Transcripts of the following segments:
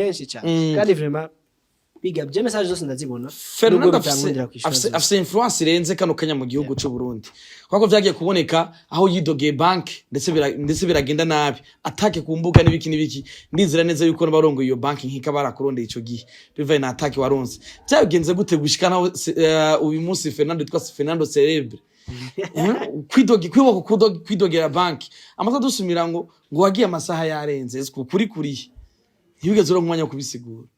kenshi cyane kandi vraiment biga bye message zose ndazibona Fernando afise influence irenze kano kanya mu gihugu cy'u Burundi kwako vyagiye kuboneka aho yidogeye bank ndetse biragenda nabi atake ku mbuga n'ibiki ndizira neza yuko barongo iyo bank nkika barakurondeye ico gihe bivaye na atake waronse byagenze gute gushikana uyu munsi Fernando Celebre kwidogera bank amaze dusumira ngo wagiye amasaha yarenze kuri ntibigeze uro mwanya wo kubisigura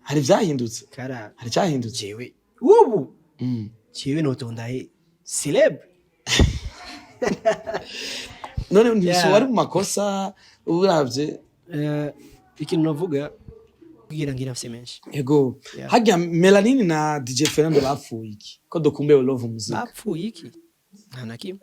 hari vyahindutse hari cyahindutse jewe ubu jewe notondaye Celebre none ndiso wari mu makosa uravye ikintu navuga kugira ngira afise menshi ego hajya Melanini na DJ Fernando bapfuye iki ko dokumbe love music bapfuye iki nta kimwe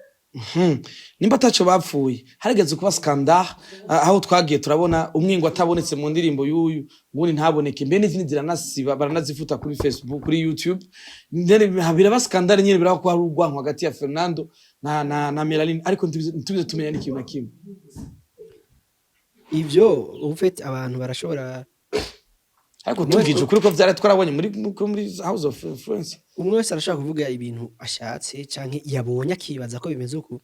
nimba tacho bapfuye harigeze kuba scandal aho twagiye turabona umwingo atabonetse mu ndirimbo y'uyu ngundi ntaboneke mbe n'izindi ziranasiba baranazifuta kuri Facebook kuri YouTube ndere habira ba scandal nyine birako hari urwanko hagati ya Fernando na Melanini ariko ntubize tumenya n'ikintu na kimwe ivyo ufite abantu barashobora ariko tuvije kuri ko vyara twarabonye muri House of Influence umwe wese arashaka kuvuga ibintu ashatse canke yabonye akibaza ko bimeze uko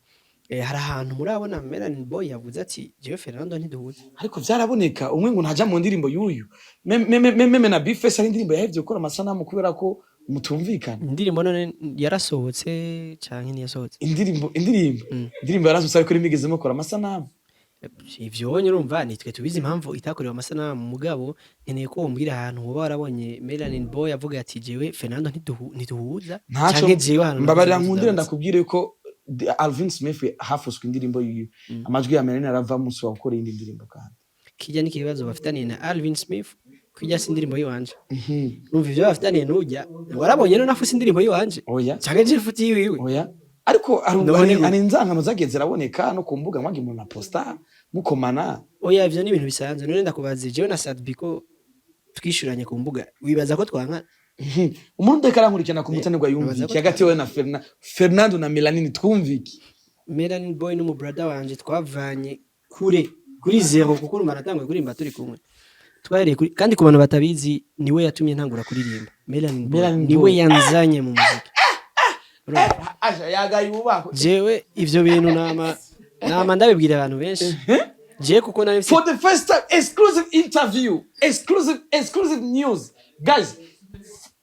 hari ahantu murabona Melanin Boy yavuze ati jewe Fernando ntiduhuze ariko vyaraboneka umwe ngo ntaja mu ndirimbo y'uyu meme na Bface ari indirimbo yahevye gukora amasanamu kubera ko mutumvikana indirimbo none yarasohotse canke niyasohotse indirimbo yarasohotse ariko rimigeze mukora amasanamu ivyo wonye urumva nitwe tubizi impamvu itakorewe amasanamu mugabo nkeneye ko umbwira ahantu woba warabonye Melanin Boy avuga ati jewe Fernando ntiduhuza canke jewe hano mbabarira nkundire ndakubwire ko Alvin Smith hafuswe indirimbo yiwe amajwi ya Melanini arava musi wa gukora indi ndirimbo kandi kijya n'ikibazo bafitaniye na Alvin Smith kujya si indirimbo yiwanje numva ivyo bafitaniye nujya warabonye no nafuse indirimbo yiwanje canke je futi yiwe ariko ari inzangano zageze raboneka no kumbuga mwagi mu na posta mukomana ivyo ni ibintu bisanzwe none ndakubaza jewe na Sadbiko twishuranye ku mbuga wibaza ko twanka umuntu dekara nkurikana ku mutanirwa yumviki hagati we na Fernando na Melanini twumviki Melanin Boy no mu brother wanje twavanye kuri zero kuko urumva natangwe kurimba turi kumwe twari kandi ku bantu batabizi niwe yatumye ntangura kuririmba Melanin Boy niwe yanzanye mu muziki aja yagaye ubako jewe ivyo bintu nama ndabibwira abantu benshi je kuko nari for the first time exclusive interview exclusive news guys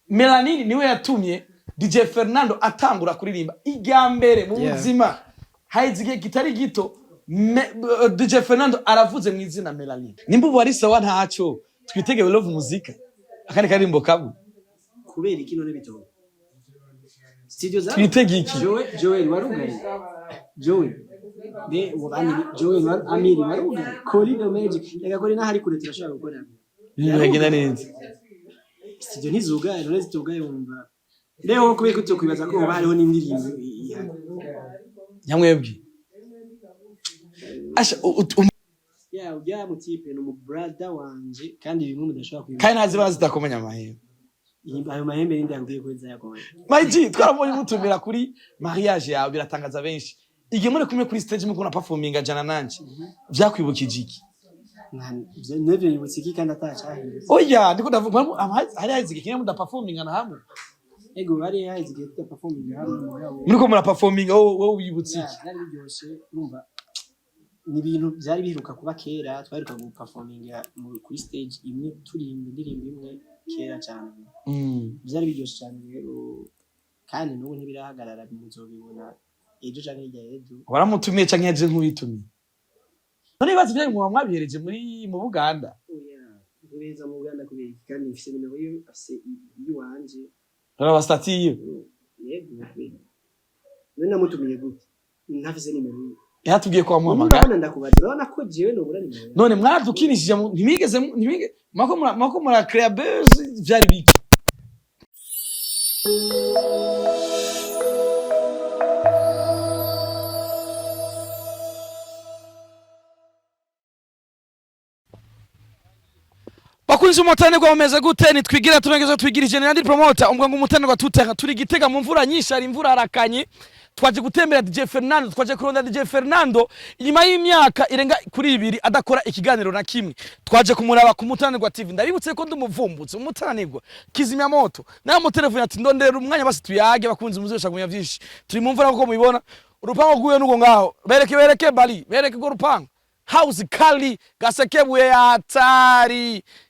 Melanini niwe yatumye DJ Fernando atangura kuririmba igambere mu buzima haizige kitari gito DJ Fernando aravuze mu izina Melanini nimba bari sawa ntaco twitegewe love muzika akandi karimbo kabu kubera iki none bito studio za twitege iki Joel warugaye Joel Amiri warugaye Corridor Magic yagakora n'ahari kure turashaka gukora yagenda neza studio ntizugaye none zitugaye wumva rero kubera ko kwibaza ko bariho n'indirimbo nyamwebwe asha ujya mu tipe no mu brother wanje kandi bimwe mudashobora kwibaza kandi nazi bazitakomanya amahembe ayo mahembe nindi yakubwiye ko nzayakomanya Maji twarabonye mutumira kuri mariage yawe biratangaza benshi igihe muri kumwe kuri stage mukuna performing ajana nanje vyakwibukije iki nevyo yibutse iki kandi atacahindutse oya ndiko ndavuga hari hazige kinye muda performing na hamwe ego bari hazige tuta performing hamwe muriko mura performing wowe wibutse iki nari biryoshe urumva ni ibintu byari biheruka kuba kera twaheruka gu performing kuri stage imwe turimba indirimbo imwe kera cyane byari biryoshe cyane rero kandi n'ubu ntibirahagarara muzobibona ejo canke hirya ejo waramutumiye canke ejo nk'uyitumye none ibibazo byanyu mwabihereje mu Buganda kubeza mu Buganda kubera kandi ifise nimero yo afise iwanje abastatiye yego none namutumiye gute ntafise nimero yo yatubwiye ko wamuhamagara none ndakubaza urabona ko jewe no burani none mwaradukinishije ntibigeze mako mura create buzz vyari biki bakunzi umutane gwa umeze gute nitwigira tunageza twigira general promoter umwe ngo umutane gwa tuteka turi Gitega mu mvura nyinshi ari imvura harakanye twaje gutembera DJ Fernando, twaje kurondera DJ Fernando inyuma y'imyaka irenga kuri 2 adakora ikiganiro na kimwe. Twaje kumuraba ku Mutananirwa TV. Ndabibutse ko ndumuvumbutse Umutananirwa kizimya moto. Na mu telefone ati ndondera umwanya basi tuyage bakunze muzesha kumenya byinshi. Turi mu mvura uko mubibona. Urupango guye nuko ngaho. Bereke bali, bereke go rupango. House kali gasekebuye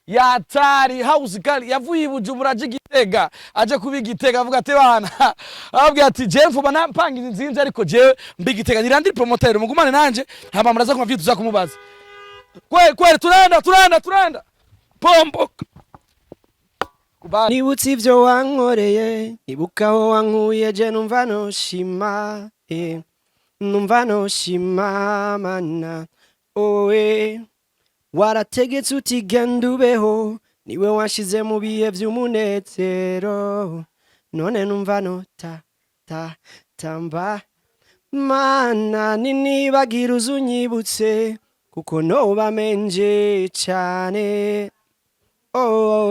yatari house kali yavuye ibujumbura aje Gitega aje kubigitega avuga ati bana ababwira ati je mfuba nampanga inzinzi ariko je mbigitega nirandi promoter mugumane nanje hama muraza kuma vitu za kumubaza kweli turanda pombo nibutse ivyo wankoreye nibukaho wankuye je numva no shima mana oe warategetse uti genda ubeho niwe wanshize mu bihe vy'umunezero none numva no tamba mana ninibagira uzunyibutse kuko noba menje cane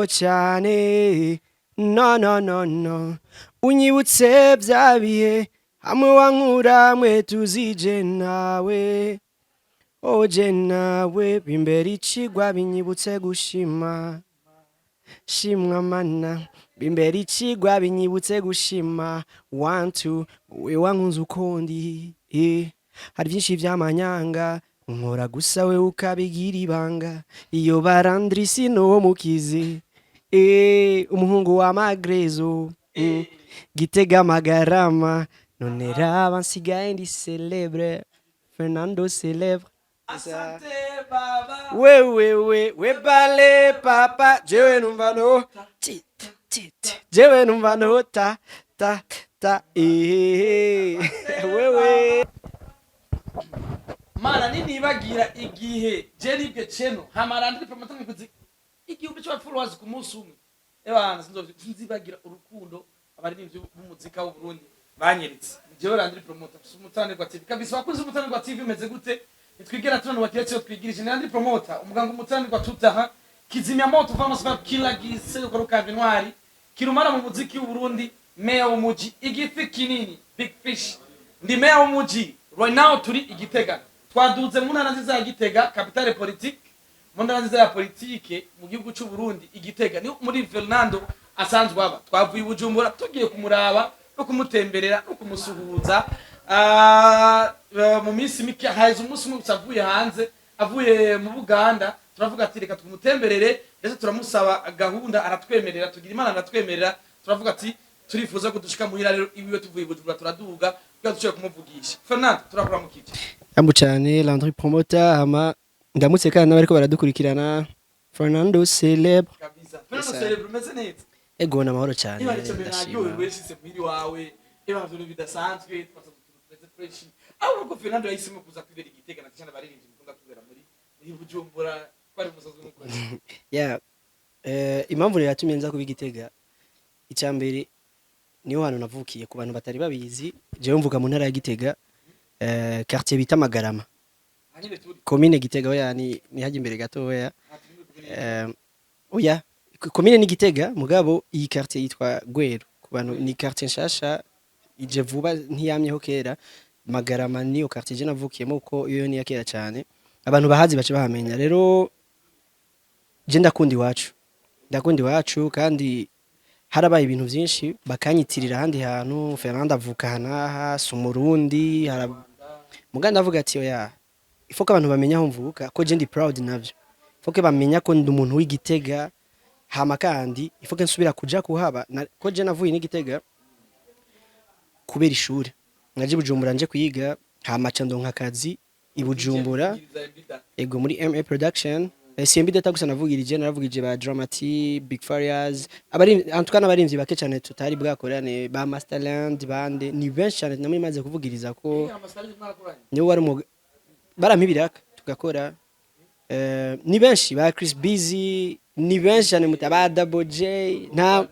cyane no unyibutse bya bihe hamwe wankura mwe tuzije nawe oje nawe bimbere icigwa binyibutse gushima shimwa mana bimbere icigwa binyibutse gushima wantu we wankunze ukundi hari byinshi by'amanyanga nkora gusa we ukabigira ibanga iyo barandrisi no mukize umuhungu wa Magrezo Gitega Magarama none raba nsigaye ndi celebre Fernando celebre Asante baba we bale papa jewe numva no jewe numva no ta wewe mana ninibagira igihe je nibwe cheno hamarandi promoter mikuzi igihe cyo followers ku munsi umwe ebana sinzibagira urukundo abari n'ivyo b'umuzika w'u Burundi banyeritse jewe randi promoter Umutananirwa TV kabisa wakunze Umutananirwa TV meze gute nitwigera tuno bakiretse twigirije nandi promoter umuganga Umutananirwa tutaha kizimya moto vamos para kila gise ukoroka Vinwari kirumara mu muziki w'u Burundi meya w'umuji igifi kinini big fish ndi meya w'umuji right now turi Igitega twaduze mu ntara nziza ya Gitega capitale politique mu ntara nziza ya politique mu gihugu cy'u Burundi Igitega ni muri Fernando asanzwe aba twavuye Bujumbura tugiye kumuraba no kumutemberera no kumusuhuza mu minsi mike haje umunsi umwe usavuye hanze avuye mu Buganda turavuga ati reka tumutemberere ndetse turamusaba gahunda aratwemerera tugira Imana aratwemerera turavuga ati turifuza ko dushika muhira rero iwiwe tuvuye Bujumbura turaduga kugira dushike kumuvugisha Fernando turakura mu kije Ambu cyane Landry Promoter ama ndamutse kandi n'abariko baradukurikirana Fernando celebre kabisa Fernando celebre meze neza ego namahoro cyane niba nicyo mbere weshise mwiri wawe eba byo bidasanzwe twasatuze fresh aho ko Fernando yahisemo kuza kwibera Igitega na cyane baririmbye mukunda kubera muri Bujumbura kwari umusozi w'umukuru impamvu rero yatumye nza kubigitega icyambere niho hantu navukiye ku bantu batari babizi jewe mvuga mu ntara ya Gitega quartier bita Magarama commune Gitega oya ni haje imbere gato oya oya commune ni Gitega mugabo iyi quartier yitwa Gwero ku bantu ni quartier nshasha ije vuba ntiyamyeho kera Magarama niyo quartier je navukiyemo uko iyo ni yakera cyane abantu bahazi bace bahamenya rero je ndakunda iwacu kandi harabaye ibintu byinshi bakanyitirira handi hantu Fernando avuka hanaha sumurundi muganda avuga ati oya ifoka abantu bamenya aho mvuka ko je ndi proud navyo ifoke bamenya ko ndi umuntu w'Igitega hama kandi ifoke nsubira kuja kuhaba ko je navuye n'Igitega kubera ishuri naje Bujumbura nje kuyiga hama candonka akazi ibujumbura ego muri MA production CMB data gusa navugirije naravugije ba Dramati Big Farias abari antukana barimvye bake cyane tutari bwakorane ba Masterland bande ni benshi cyane namwe maze kuvugiriza ko niwe wari barampibiraka tugakora ni benshi ba Chris Busy ni benshi cyane mutaba Double J na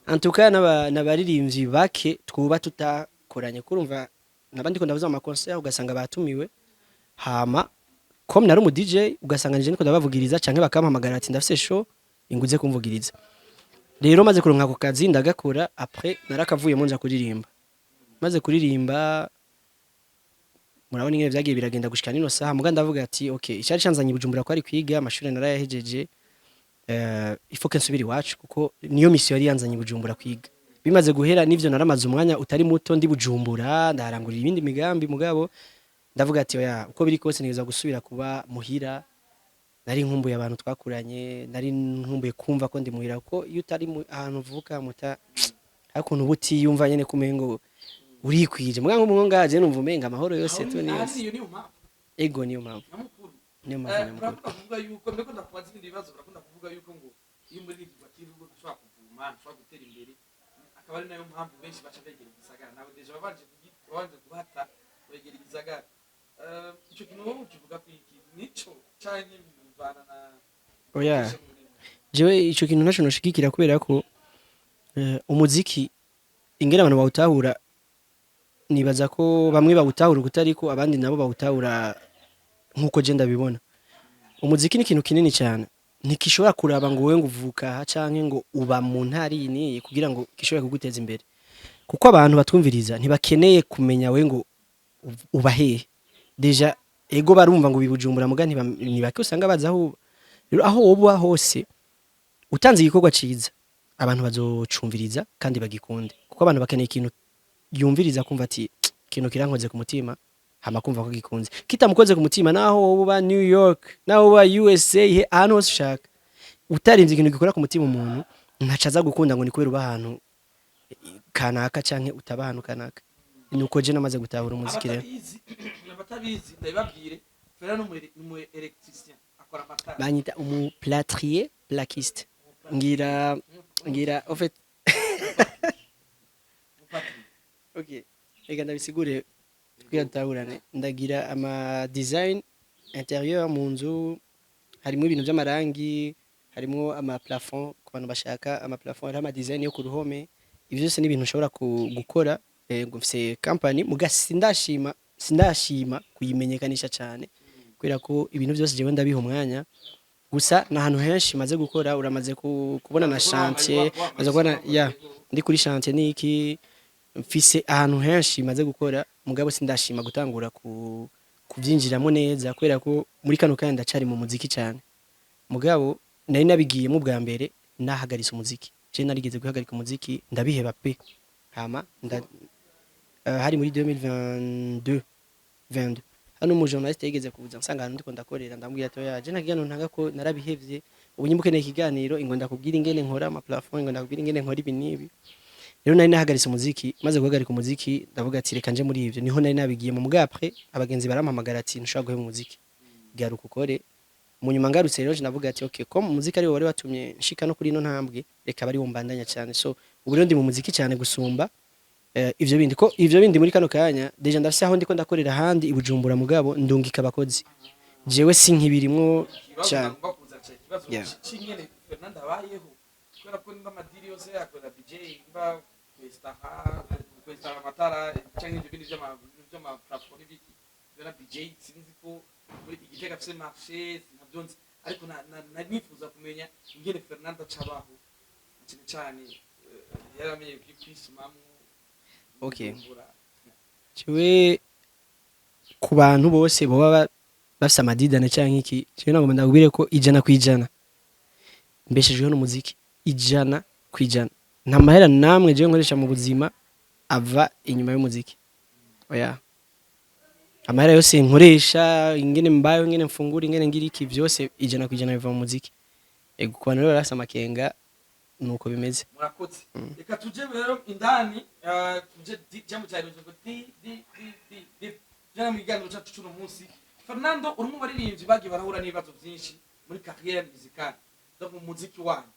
antukana nabaririmbyi bake twuba tutakoranye kurumva nabandi ko ndavuza ama concert ugasanga batumiwe hama kom nari umu DJ ugasanga nje niko ndabavugiriza canke bakampamagara ati ndafise show inguze kumvugiriza rero maze kuronka ako kazi ndagakora après narakavuye mu nja kuririmba maze kuririmba murabona ingene vyagiye biragenda gushika nino saha muga ndavuga ati okay icyari canzanye i Bujumbura ko ari kwiga amashuri narayahejeje ifoke nsubira iwacu kuko niyo mission yari yanzanye i Bujumbura kwiga bimaze guhera n'ivyo naramaze umwanya utari muto ndi Bujumbura ndarangurira ibindi migambi mugabo ndavuga ati oya uko biri kose nigeza gusubira kuba muhira nari nkumbuye abantu twakuranye nari nkumbuye kumva ko ndi muhira ko iyo utari ahantu uvuka muta hakuntu buti yumva nyene kumengo urikwije muga nk'umwongaje numva umenga amahoro yose tu niyose ego niyo mpamvu niyo mpamvu kuvuga yuko mbeko ndakubaza ibindi bibazo barakunda kuvuga yuko ngo iyo muri rigwa kirugo dushobora kuvuma dushobora gutera imbere akaba ari nayo mpamvu benshi baca begera igisagara nawe deje babanje guhata begera igisagara ico kintu wowe ukivuga ko iki nico canke bivana na oya jewe ico kintu naco noshigikira kubera ko umuziki ingene abantu bawutahura nibaza ko bamwe bawutahura kutariko abandi nabo bawutahura nkuko je ndabibona umuziki ni ikintu kinini cyane ntikishobora kuraba ngo wewe nguvuka canke ngo uba mu ntari ni kugira ngo gishobore kuguteza imbere kuko abantu batwumviriza ntibakeneye kumenya we ngo uba hehe deja ego barumva ngo bibujumbura muga ntibake usanga baza aho woba hose utanze igikorwa ciza abantu bazocumviriza kandi bagikunde kuko abantu bakeneye ikintu yumviriza kumva ati ikintu kirankoze ku mutima hama kumva ko gikunze kitamukoze ku mutima naho woba New York naho woba USA ahantu hose ushaka utarinze ikintu gikora ku mutima umuntu ntacaza gukunda ngo ni kubera uba ahantu kanaka canke utaba ahantu kanaka nuko je namaze gutahura umuziki rero abatabizi ndababwire fera no mu electricien akora amatara banyita umu plâtrier plaquiste ngira en fait okay ega ndabisigure kugira tutahurane ndagira ama design intérieur mu nzu harimo ibintu by'amarangi harimo ama plafond ku bantu bashaka ama plafond hari ama design yo ku ruhome ivyo byose ni ibintu ushobora gukora ngufise company sindashima kuyimenyekanisha cyane kubera ko ibintu byose jewe ndabiha umwanya gusa nahantu henshi maze gukora uramaze kubona na chantier maze kubona ndi kuri chantier niki mfise ahantu henshi maze gukora mugabo sindashima gutangura kubyinjiramo neza kubera ko muri kano kandi ndacari mu muziki cyane mugabo nari nabigiye mu bwa mbere nahagaritse umuziki je narigeze guhagarika umuziki ndabiheba pe hama hari muri 2022 hano mu journaliste yigeze kubuza nsanga ndiko ndakorera ndambwira to yaje nakigano ntanga ko narabihevye ubu nyimbukeneye ikiganiro ingo ndakubwira ingene nkora ama plafond ingo ndakubwira ingene nkora ibi nibi rero nari nahagaritse umuziki maze guhagarika umuziki ndavuga ati reka nje muri ivyo niho nari nabigiye mu bwapre abagenzi barampamagara ati nshaka guhe umuziki garuka ukore mu nyuma ngarutse rero navuga ati okay ko umuziki ari wari watumye nshika no kuri no ntambwe reka bari wombandanya cyane so ubu rero ndi mu muziki cyane gusumba ivyo bindi muri kano kanya deja ndafise aho ndiko ndakorera handi ibujumbura mugabo ndungika abakozi jewe sinkibirimwo cyane cyingene Fernanda bayeho kubera ko nimba madiri yose yakora DJ imba kwestaha amatara cyangwa ibyo bindi by'ama platform biki bera DJ sinzi ko muri igitega afise marché nabyonze ariko nifuza kumenya ingene Fernanda cabaho cyane yaramenye kwisumamwe okay ciwe ku bantu bose boba bafise amadidane cyangwa iki ciwe nagomba ndabwire ko 100% mbeshejweho n'umuziki 100% nta mahera namwe je nkoresha mu buzima ava inyuma y'umuziki oya amahera yose nkoresha ingene mbayo ingene mfungura ingene ngira iki byose 100% biva mu muziki ego ku bantu rero barasa amakenga nuko bimeze murakoze reka tuje rero indani tuje jamu cyane ngo jana migano cyacu cy'uno munsi Fernando urimo baririmbyi bagiye barahura n'ibibazo byinshi muri carrière musicale no mu muziki wanyu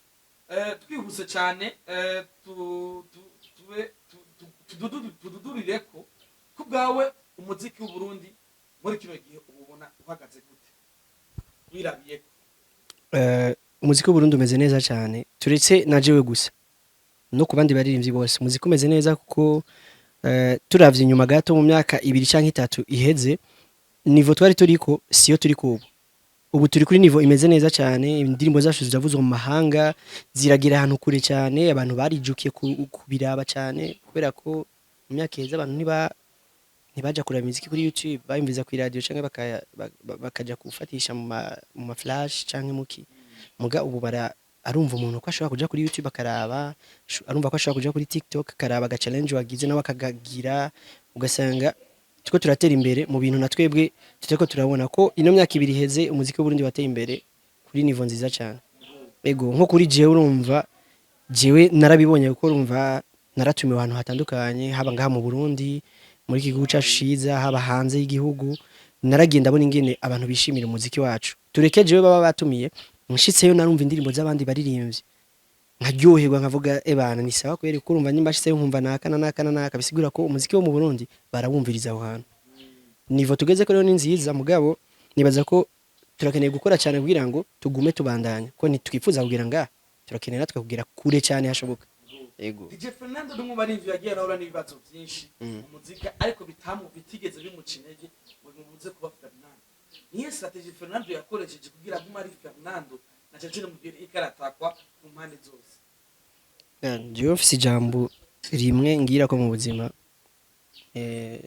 twihuse cyane tududurire ko kubgawe umuziki w'u Burundi muri kino gihe ubona uhagaze gute wirabiye umuziki w'u Burundi umeze neza cyane turetse najewe gusa no kubandi baririmbyi bose umuziki umeze neza kuko turavye inyuma gato mu myaka 2 canke 3 iheze niveau twari turiko siyo turiko ubu turi kuri niveau imeze neza cyane indirimbo zacu ziravuzwa mu mahanga ziragira ahantu kure cyane abantu barijukiye kubiraba cyane kubera ko mu myaka iheze abantu ntibaja kureba imiziki kuri YouTube bayumviza ku radio canke bakaja kufatisha mu ma flash canke muki muga ubu arumva umuntu ko ashobora kuja kuri YouTube akaraba arumva ko ashobora kuja kuri TikTok akaraba aga challenge wagize nawe akagagira ugasanga tuko turatera imbere mu bintu natwebwe tuteko turabona ko ino myaka ibiri heze umuziki w'Uburundi wateye imbere kuri niveau nziza cyane ego nko kuri jewe urumva jewe narabibonye ko urumva naratumiwe ahantu hatandukanye haba ngaha mu Burundi muri iki gihugu cyacu ciza haba hanze y'igihugu naragenda abona ingene abantu bishimira umuziki wacu tureke jewe baba batumiye nshitseyo narumva indirimbo z'abandi baririmbye nkaryoherwa nkavuga ebana ni sawa kweri ko urumva nyimba nshitseyo nkumva naka bisigura ko umuziki wo mu Burundi barawumviriza aho hantu nivo tugeze ko rero ni nziza mugabo nibaza ko turakeneye gukora cyane kugira ngo tugume tubandanya ko ntitwifuza kugira nga turakeneye natwe kugira kure cyane hashoboka ego DJ Fernando ndumva n'ivyo yagiye arahura n'ibibazo byinshi mu muzika ariko bitigeze bimucinege ngo mubuze kuba Fernando niyo strategy Fernando yakoresheje kugira ngo ari Fernando na cyaje mu gihe ikaratakwa ku mpande zose jewe mfise ijambo rimwe ngira ko mu buzima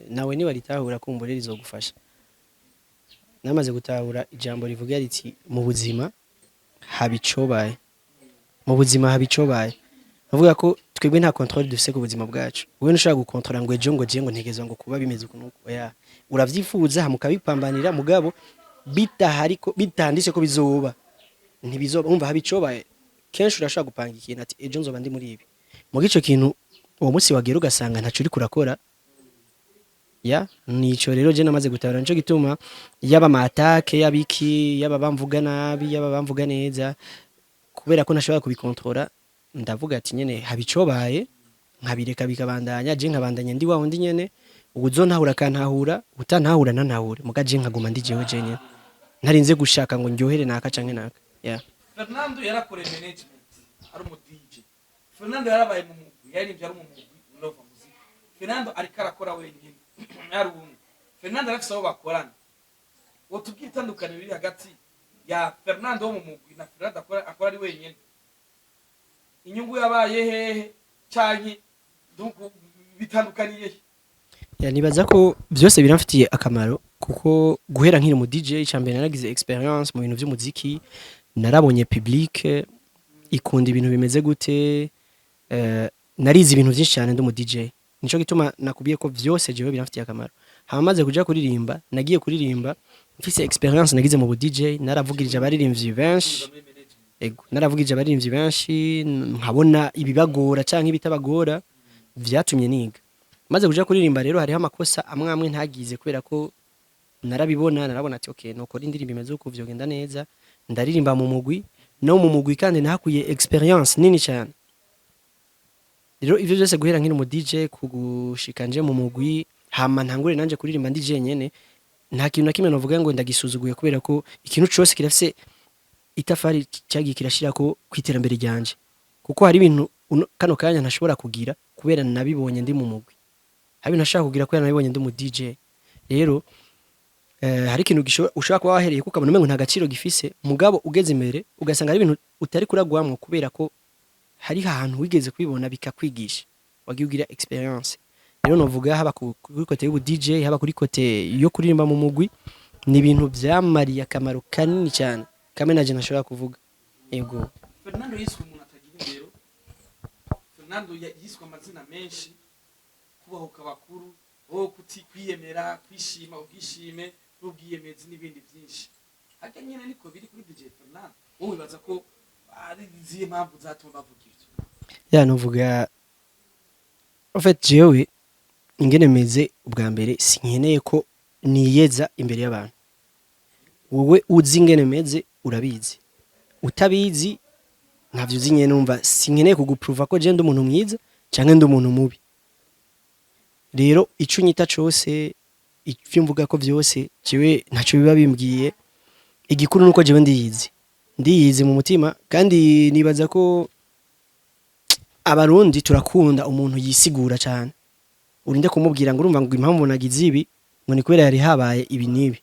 nawe niba ritahura kumbure rizogufasha namaze gutahura ijambo rivuga riti mu buzima habicobaye mu buzima habicobaye bavuga ko twebwe nta control dufise ku buzima bwacu wowe ntushaka gukontrola ngo ejo ngo je ngo ntegezwa ngo kuba bimeze ukuntu oya uravyifuza hamukabipambanira mugabo bitahari ko bitanditse ko bizoba ntibizoba umva habicobaye kenshi urashaka gupanga ikintu ati ejo nzoba ndi muri ibi mu gico kintu uwo munsi wagera ugasanga ntaco uri kurakora ya nico rero je namaze gutabara nico gituma yaba matake yabiki yaba bamvuga nabi yaba bamvuga neza kubera ko ntashobora kubikontrola ndavuga ati nyene habicobaye nkabireka bikabandanya je nkabandanya ndi waho ndi nyene ubuzo ntahura kantahura utantahura nantahura mugaje nkaguma ndi jewe je nyene ntarinze gushaka ngo ndyohere naka canke naka yeah. Fernando yarakore management ari mu DJ Fernando yarabaye mu mugwi yarivye ari mu mugwi Love Music Fernando ariko arakora wenyine ari umwe Fernando arafise abo bakorana wotubwira itandukaniro riri hagati ya Fernando wo mu mugwi na Fernando akora ari wenyine inyungu yabaye hehe canke bitandukaniye ya nibaza ko byose biramfitiye akamaro kuko guhera nkiri mu DJ cyambere naragize experience mu bintu by'umuziki narabonye public ikunda ibintu bimeze gute narize ibintu byinshi cyane ndo mu DJ nico gituma nakubiye ko byose jewe biramfitiye akamaro hamaze kuja kuririmba nagiye kuririmba mfise experience nagize mu DJ naravugirije abaririmbyi benshi ego naravugije abaririmbyi benshi nkabona ibibagora canke ibitabagora vyatumye niga maze kuja kuririmba rero hari amakosa amwe ntagize kubera ko narabona ati okay nokora indirimbo imeze uko vyogenda neza ndaririmba mu mugwi no mu mugwi kandi nahakuye experience nini cyane rero ivyo byose guhera nkiri mu DJ kugushika nje mu mugwi hama ntangure nanje kuririmba ndi jenyene nta kintu na kimwe novuga ngo ndagisuzuguye kubera ko ikintu cyose kirafise itafari cyagiye kirashira ko kwiterambere ryanje kuko hari ibintu kano kanya ntashobora kugira kubera nabibonye ndi mu mugwi hari nashaka kugira kubera nabibonye ndi mu DJ rero hari ikintu ushaka kuba wahereye kuko abona nta gaciro gifise mugabo ugeze imbere ugasanga ari ibintu utari kuragwamwo kubera ko hari ahantu wigeze kwibona bikakwigisha wagiye ugira experience rero novuga haba kuri kote y'ubu DJ haba kuri kote yo kuririmba mu mugwi ni ibintu byamariye akamaro kanini cyane kame naje nashobora kuvuga yego Fernando yiswe umuntu atagira indero Fernando yiswe amazina menshi kubahuka bakuru wo kuti kwiyemera kwishima ubwishime n'ubwiyemezi n'ibindi byinshi hake nyine niko biri kuri DJ Fernando wowe baza ko ari ziye mpamvu zatuma bavuga ivyo ya novuga en fait jewe ingene meze ubwa mbere sinkeneye ko niyeza imbere y'abantu wowe uzi ingene meze urabizi utabizi ntavyo uzi nyene numva sinkeneye kuguprova ko je ndi umuntu mwiza canke ndi umuntu mubi rero ico nyita cose ivyo mvuga ko vyose jewe ntaco biba bimbwiye igikuru nuko jewe ndiyizi mu mutima kandi nibaza ko abarundi turakunda umuntu yisigura cyane urinde kumubwira ngo urumva ngo impamvu nagize ibi ngo ni kubera yari habaye ibi nibi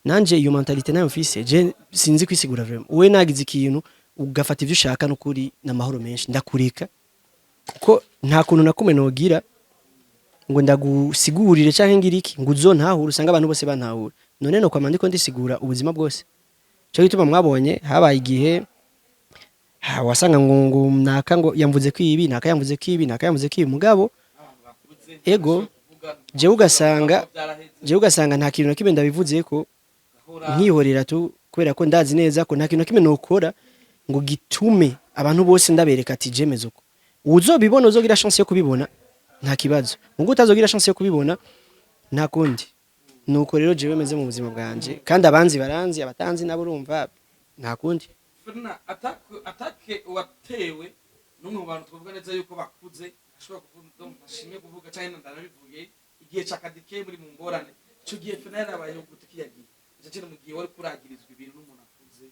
nanje iyo mentalite nayo mfise je sinzi kwisigura vraiment we nagize ikintu ugafata ivyo ushaka n'ukuri n'amahoro menshi ndakureka kuko nta kuntu nakume nogira ngo ndagusigurire canke ngiriki ngo uzontahura usanga abantu bose bantahura none no kwama ndiko ndisigura ubuzima bwose cyo gituma mwabonye habaye igihe wasanga ngo naka ngo yamvuze ko ibi naka yamvuze ko ibi naka yamvuze ko ibi mugabo ego jewe ugasanga nta kintu nakimwe ndabivuze ko nkihorera tu kubera ko ndazi neza ko nta kintu nakimwe nokora ngo gitume abantu bose ndabereka ati jemeze uko uzobibona uzogira chance yo kubibona nta kibazo ngo utazogira chance yo kubibona nta kundi nuko rero jewe meze mu buzima bwanje kandi abanzi baranzi abatanzi nabo urumva nta kundi Ferna atake watewe numwe mu bantu twavuga neza yuko bakuze ashobora kuvuga ndashimye kuvuga cyane ndanabivuye igihe cyakadike muri mu ngorane cyo gihe Ferna yarabayeho gute kiyagiye cyo mu gihe wari kuragirizwa ibintu n'umuntu akuze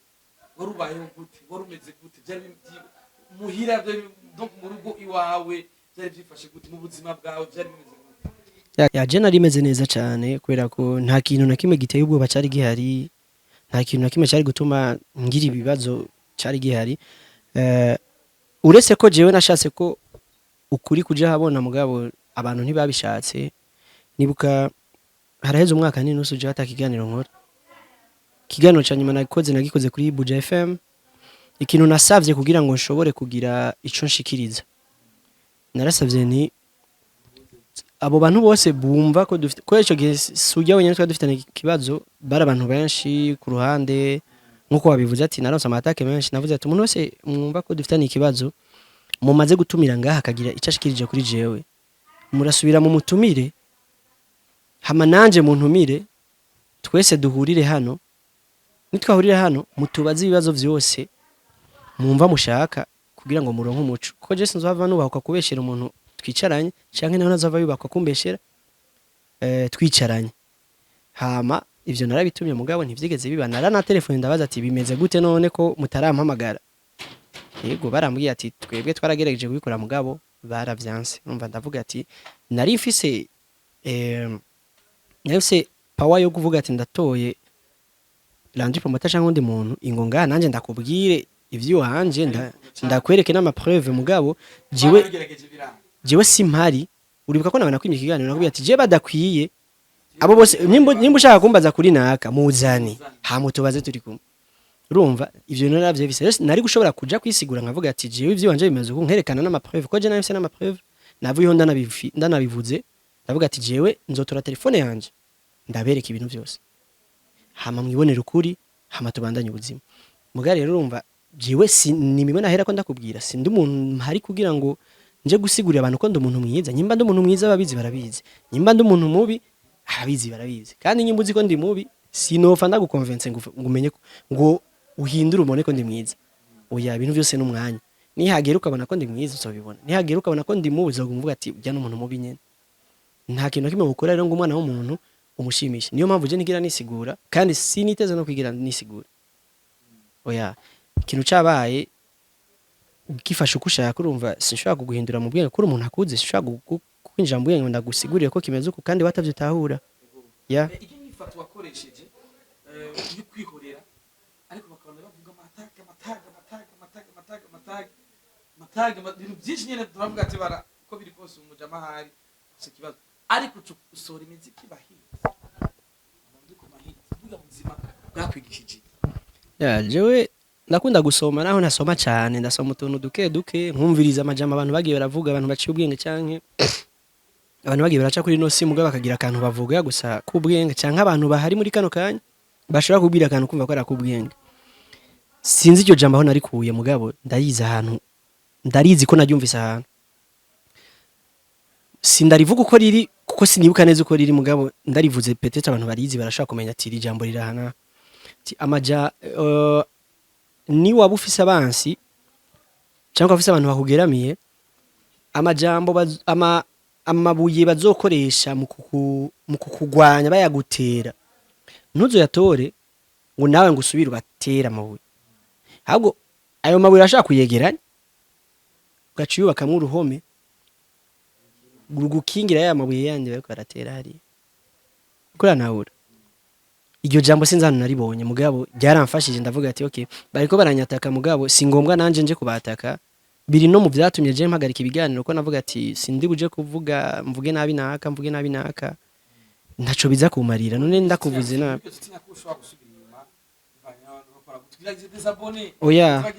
wari ubayeho gute wari umeze gute byari muhira donc mu rugo iwawe byari byifashe gute mu buzima bwawe byari bimeze gute ya je nari meze neza cyane kubera ko nta kintu na kimwe giteye ubwoba cyari gihari nta kintu na kimwe cyari gutuma ngira ibibazo cyari gihari uretse ko jewe nashatse ko ukuri kuja habona mugabo abantu ntibabishatse nibuka haraheze umwaka n'inusu je hatakiganiro nkora kiganiro cyanyuma nagikoze kuri Buja FM ikintu nasavye kugira ngo nshobore kugira ico nshikiriza narasavye ni abo bantu bose bumva ko dufite ko ico gihe sujya wenyine twa dufite ikibazo bara abantu benshi ku ruhande nkuko wabivuze ati naronse amatake menshi navuze ati umuntu wese mwumva ko dufite ikibazo mumaze gutumira ngaha akagira icashikirije kuri jewe murasubira mu mutumire hama nanje muntumire twese duhurire hano nitwahurire hano mutubaze ibibazo vyose mwumva mushaka kugira ngo muronke umuco ko je sinzova nubahuka kubeshera umuntu twicaranye canke naho nazava yubakwa kumbeshera twicaranye hama ivyo narabitumye mugabo ntivyigeze biba na telefone ndabaza ati bimeze gute none ko mutarampamagara yego barambwiye ati twebwe twaragerageje kubikora mugabo baravyanse numva ndavuga ati nari mfise power yo kuvuga ati ndatoye Landry Promoter canke undi muntu ingonga nanje ndakubwire ivyo hanje ndakwereke n'ama preuve mugabo jewe simpari uribuka ko nabana kwimye ikiganiro nakubwiye ati je badakwiye abo bose nimba ushaka kumbaza kuri naka muzani hamutubaze turi kumwe urumva ivyo naravye bise nari gushobora kuja kwisigura nkavuga ati jewe ivyo wanje bimeze uko nkerekana n'ama preuve ko je nabise n'ama preuve navuyeho ndanabivuze ndavuga ati jewe nzotora telefone yanje ndabereka ibintu byose hama mwibonera ukuri hama tubandanye ubuzima mugari rero urumva jewe nimibona hera ko ndakubwira sindi umuntu hari kugira ngo nje gusigurira abantu ko ndi umuntu mwiza nyimba ndi umuntu mwiza babizi barabizi nyimba ndi umuntu mubi abizi barabizi kandi nyimba uzi ko ndi mubi sinofa ndagukonvince ngo umenye ngo uhindure umone ko ndi mwiza oya ibintu byose n'umwanya nihagera ukabona ko ndi mwiza uzobibona nihagera ukabona ko ndi mubi uzovuga ati ujya n'umuntu mubi nyene nta kintu kimwe gukora rero ngo umwana w'umuntu umushimisha niyo mpamvu je nigira nisigura kandi siniteze no kwigira nisigura oya ikintu cabaye gifasha uko ushaka urumva sinshobora kuguhindura mu bwenge kuri umuntu akuze sinshobora kwinjira mu bwenge ngo ndagusigurire ko kimeze uko kandi watavyitahura ya iki nifatu wakoresheje yo kwihorera ariko bakabona bavuga mataga ibintu byinshi nyene turavuga ati bara ko biri kose umujama hari se kibazo ariko usora imiziki bahize ndiko mahize buga muzima bwakwigishije ya jewe ndakunda gusoma naho nasoma cyane ndasoma utuntu duke nkumviriza amajambo abantu bagiye baravuga abantu baciye ubwenge canke abantu bagiye baraca kuri no simu bakagira akantu bavuga gusa kubwenge canke abantu bahari muri kano kanya bashobora kubwira akantu kumva ko ari kubwenge sinzi iryo jambo aho narikuye mugabo ndayiza ahantu ndarizi ko naryumvise ahantu sindarivuga uko riri kuko sinibuka neza uko riri mugabo ndarivuze petete abantu barizi barashaka kumenya ati iri jambo rirahana amaja ni waba ufise abansi cyangwa ufise abantu bakugeramiye amajambo amabuye bazokoresha mu kukugwanya bayagutera ntuzo yatore ngo nawe ngo usubire ubatera amabuye ahubwo ayo mabuye ashaka kuyegeranya ugaciyubakamo uruhome gukingira ya mabuye yandi bariko baratera hari kuri anahura iryo jambo sinzano naribonye mugabo byaramfashije ndavuga ati okay bariko baranyataka mugabo si ngombwa nanje nje kubataka biri no mu byatumye je mpagarika ibiganiro ko navuga ati sindi buje kuvuga mvuge nabi naka ntaco biza kumarira none ndakuvuze nabi oya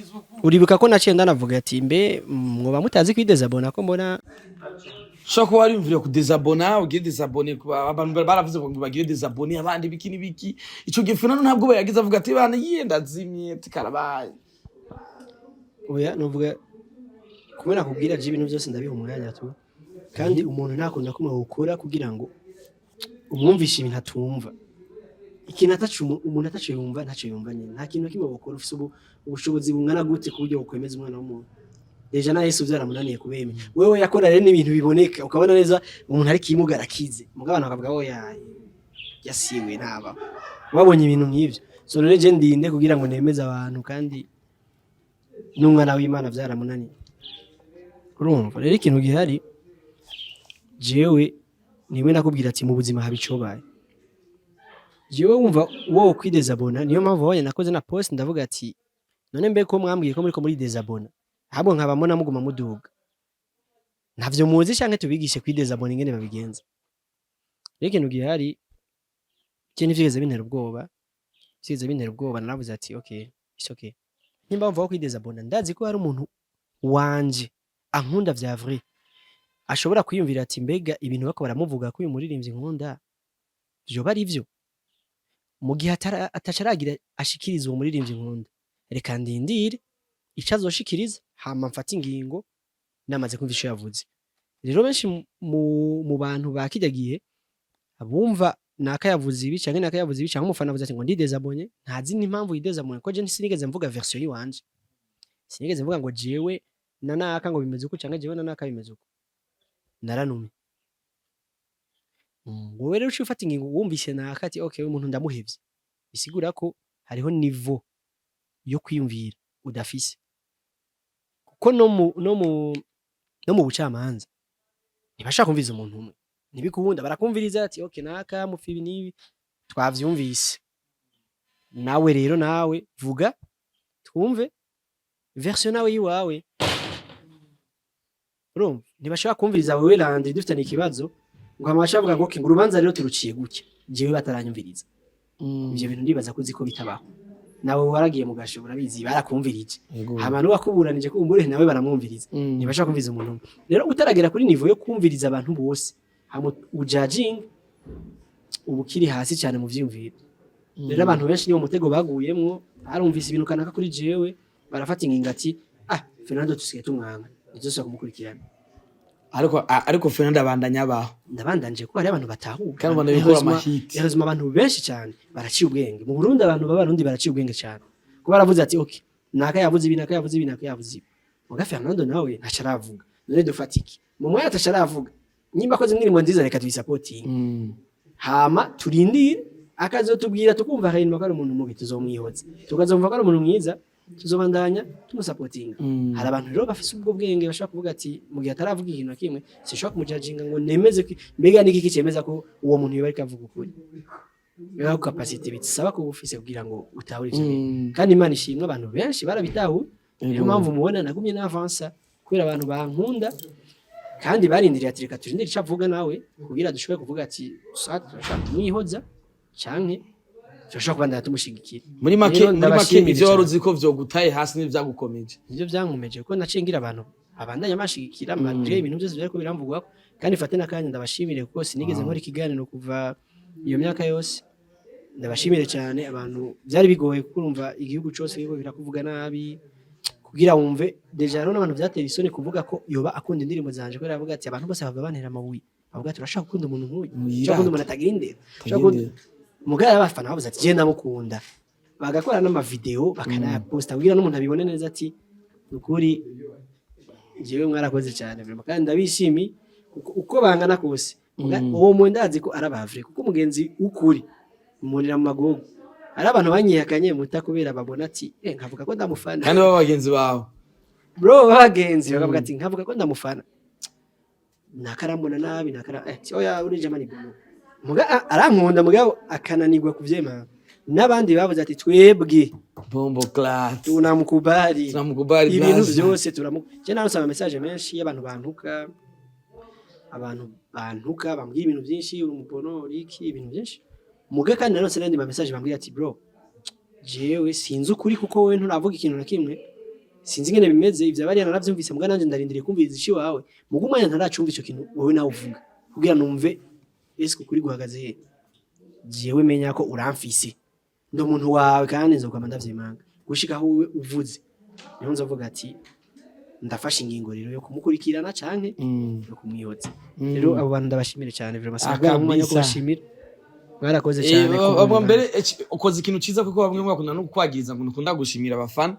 uribuka ko naciye ndanavuga ati mbe mwoba mutazi kwidezabona ko mbona shoko wari mvire ku désabona ugiye désabone abantu baravuze ngo bagire désabone abandi biki nibiki ico gifuna ntabwo bayagize avuga ati bana yenda zimye tikarabaye oya nuvuga kubera kubwira je ibintu byose ndabiha umwanya tu kandi umuntu ntakunda kumwe gukora kugira ngo umwumvishe ibintu atumva ikintu umuntu atacu yumva ntaco yumva nyine nta kintu kimwe gukora ufise ubushobozi bungana gute ku buryo bukwemeza umwana w'umuntu deja na Yesu byaramunaniye kubeme wewe yakora rero n'ibintu biboneka ukabona neza umuntu ari kimugara kize mugabana bakavuga oya yasiwe ntaba wabonye ibintu nk'ivyo so rero je ndinde kugira ngo nemeze abantu kandi n'umwana w'Imana byaramunaniye urumva rero ikintu gihari jewe niwe nakubwira ati mu buzima habicobaye jewe wumva wowe kwidezabona niyo mpamvu wabonye nakoze na post ndavuga ati none mbe ko mwambwiye ko muri dezabona ahubwo nkabamo namuguma muduga ntavyo muzi canke tubigishe kwidezabona ingene babigenza rero ikintu gihari cyane vyigeze bintera ubwoba naravuze ati okay it's okay nimba mva kwidezabona ndazi ko hari umuntu wanje ankunda vya vrai ashobora kwiyumvira ati mbega ibintu bako baramuvuga ko uyu muririmbyi nkunda byo bari byo mu gihe atacaragira ashikiriza uwo muririmbyi nkunda reka ndindire ico azoshikiriza hama mfata ingingo namaze kumva ico yavuze rero benshi mu bantu bakijyagiye abumva nakayavuze ibi canke nakayavuze ibi canke umufana avuze ati ngo ndidezabonye ntazi n'impamvu yidezabonye ko je sinigeze mvuga version yiwanje sinigeze mvuga ngo jewe nanaka ngo bimeze uko canke jewe nanaka bimeze uko naranumye wowe rero uci ufata ingingo wumvise naka ati okay umuntu ndamuhevye bisigura ko hariho niveau yo kwiyumvira udafise kuko no mu bucamanza ntibashaka kumviriza umuntu umwe ntibikunda barakumviriza ati okay naka mufi ibi nibi twavyumvise nawe rero nawe vuga twumve version nawe yiwawe urumva ntibashaka kumviriza wewe Landry dufitanye ikibazo ngo amashavuga ngo ngo urubanza rero turuciye gutya jewe bataranyumviriza ivyo bintu ndibaza ko ziko bitabaho nawe waragiye mu gasho urabizi barakumvirije abantu bakuburanije ko umbure nawe baramwumviriza ntibashaka kumviriza umuntu rero utaragera kuri niveau yo kumviriza abantu bose hamwe ujudging ubukiri hasi cyane mu vyumviro rero abantu benshi niyo mutego baguyemwo arumvise ibintu kanaka kuri jewe barafata ingingati Fernando tusigaye tumwanga nizose kumukurikirana ariko Fernando ndabandanje ko hari abantu batahuka kandi abantu bikora amahiti yarezuma abantu benshi cyane baraciye ubwenge mu Burundi abantu b'abarundi baraciye ubwenge cyane ko baravuze ati okay naka yavuze ibi muga Fernando nawe ntacaravuga none dufatiki mu mwanya atacaravuga nyimba ko zimwe nziza reka tubisapoting hama turindire akazotubwira tukumva hari makaro umuntu mubi tuzomwihoza tukazomva ko ari umuntu mwiza tuzobandanya tumusapotinga hari abantu rero bafise ubwo bwenge bashaka kuvuga ati mu gihe ataravuga ikintu kimwe sishaka kumujudginga ngo nemeze mbega niki kicemeza ko uwo muntu yoba ariko avuga ukuri rero capacity bisaba ko ufise kugira ngo utahuri ivyo kandi Imana ishimwe abantu benshi barabitahu niyo mpamvu mubona nagumye n'avansa kubera abantu bankunda kandi barindiriye ati reka turindire ico avuga nawe kugira dushobore kuvuga ati turashaka kumwihoza canke turashaka kubandanya tumushigikira muri make ivyo waruzi ko vyogutaye hasi n'ivyagukomeje nivyo byankomeje ko nacengira abantu abandanya mashigikira malgré ibintu byose byariko biramvugwa kandi fate nakanya ndabashimire kuko sinigeze nkora ikiganiro kuva iyo myaka yose ndabashimire cyane abantu byari bigoye kurumva igihugu cyose bigo birakuvuga nabi kugira wumve deja rero n'abantu byatera isoni kuvuga ko yoba akunda indirimbo zanje ko aravuga ati abantu bose bava bantera amabuye avuga turashaka gukunda umuntu nk'uyu cyo gukunda umuntu atagira indero mugara abafana bavuze ati je ndamukunda bagakora n'ama video bakanaposta kugira n'umuntu abibone neza ati ukuri jewe mwarakoze cyane vraiment kandi ndabishimi uko bangana kose uwo muntu ndazi ko arabavre kuko mugenzi ukuri umurira mu magogo ari abantu banyihakanye muta kubera babona ati nkavuga ko ndamufana kandi babagenzi bawe bro bagenzi bakavuga ati nkavuga ko ndamufana nakarambona nabi oya uri jamani bro muga arankunda mugabo akananirwa kuvyema n'abandi bavuze ati twebwe Bombo Clat tunamukubali ibintu Blaza. byose je narusaba message menshi y'abantu bantuka bambwira ibintu byinshi uri umupono iki ibintu byinshi muga kandi narose nandi message bambwira ati bro jewe sinzi ukuri kuko wowe nturavuga ikintu na kimwe sinzi ngene bimeze ivyo bari naravyumvise muga nanje ndarindiriye kumviriza ici wawe muga umwanya ntaracumva ico kintu wowe nawe uvuga kugira numve ese kuri guhagaze he jewe menya ko uramfise ndo muntu wawe kandi nzokwama ndavyimanga gushika aho wowe uvuze niho nzovuga ati ndafashe ingingo rero yo kumukurikirana canke yo kumwihoza rero abo bantu ndabashimire cyane vraiment sabwa umwanya ko bashimira mwarakoze cyane abo mbere ukoze ikintu ciza kuko bamwe mwakunda no kwagiriza ngo ukunda gushimira abafana